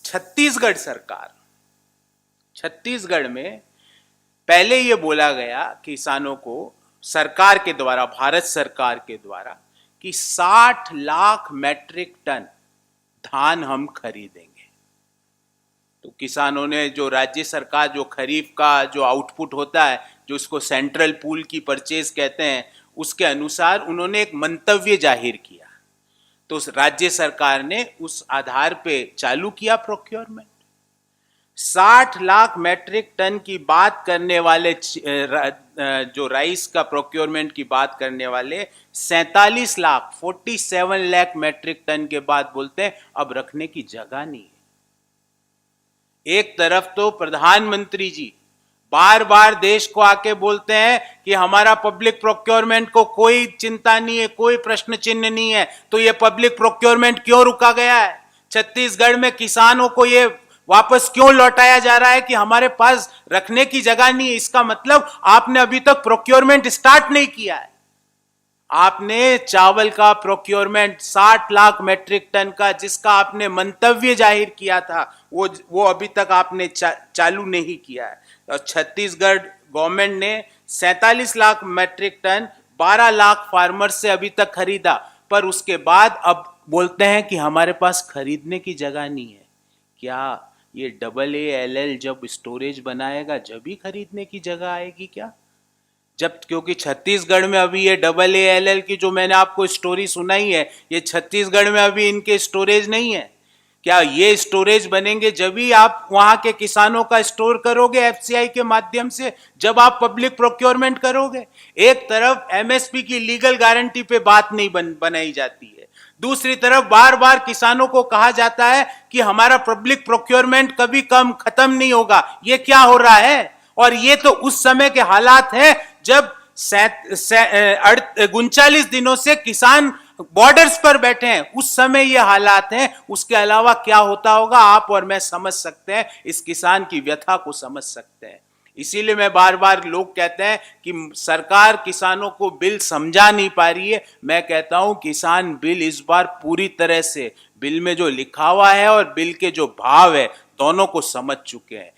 छत्तीसगढ़ सरकार, छत्तीसगढ़ में पहले ये बोला गया किसानों को सरकार के द्वारा, भारत सरकार के द्वारा, कि 60 लाख मैट्रिक टन धान हम खरीदेंगे। तो किसानों ने, जो राज्य सरकार, जो खरीफ का जो आउटपुट होता है, जो इसको सेंट्रल पूल की परचेज कहते हैं, उसके अनुसार उन्होंने एक मंतव्य जाहिर किया। तो राज्य सरकार ने उस आधार पे चालू किया प्रोक्योरमेंट। 60 लाख मैट्रिक टन की बात करने वाले, जो राइस का प्रोक्योरमेंट की बात करने वाले 47 लाख 47 लाख मैट्रिक टन के बाद बोलते हैं अब रखने की जगह नहीं है। एक तरफ तो प्रधानमंत्री जी बार बार देश को आके बोलते हैं कि हमारा पब्लिक प्रोक्योरमेंट को कोई चिंता नहीं है, कोई प्रश्न चिन्ह नहीं है, तो ये पब्लिक प्रोक्योरमेंट क्यों रुका गया है? छत्तीसगढ़ में किसानों को ये वापस क्यों लौटाया जा रहा है कि हमारे पास रखने की जगह नहीं है? इसका मतलब आपने अभी तक प्रोक्योरमेंट स्टार्ट नहीं किया है। आपने चावल का प्रोक्योरमेंट 60 लाख मैट्रिक टन का, जिसका आपने मंतव्य जाहिर किया था, वो अभी तक आपने चालू नहीं किया है। और छत्तीसगढ़ गवर्नमेंट ने 47 lakh metric ton 12 lakh farmer से अभी तक खरीदा, पर उसके बाद अब बोलते हैं कि हमारे पास खरीदने की जगह नहीं है। क्या ये AALL जब स्टोरेज बनाएगा जब ही खरीदने की जगह आएगी क्या? जब, क्योंकि छत्तीसगढ़ में अभी ये AALL की जो मैंने आपको स्टोरी सुनाई है, ये छत्तीसगढ़ में अभी इनके स्टोरेज नहीं है। क्या ये स्टोरेज बनेंगे जब ही आप वहां के किसानों का स्टोर करोगे FCI के माध्यम से, जब आप पब्लिक प्रोक्योरमेंट करोगे? एक तरफ MSP की लीगल गारंटी पे बात नहीं बनाई जाती है, दूसरी तरफ बार बार किसानों को कहा जाता है कि हमारा पब्लिक प्रोक्योरमेंट कभी कम खत्म नहीं होगा। ये क्या हो रहा है? और ये तो उस समय के हालात हैं जब 39 दिनों से किसान बॉर्डर्स पर बैठे हैं, उस समय ये हालात हैं। उसके अलावा क्या होता होगा आप और मैं समझ सकते हैं, इस किसान की व्यथा को समझ सकते हैं। इसीलिए मैं बार बार, लोग कहते हैं कि सरकार किसानों को बिल समझा नहीं पा रही है। मैं कहता हूं किसान बिल इस बार पूरी तरह से, बिल में जो लिखा हुआ है और बिल के जो भाव है, दोनों को समझ चुके हैं।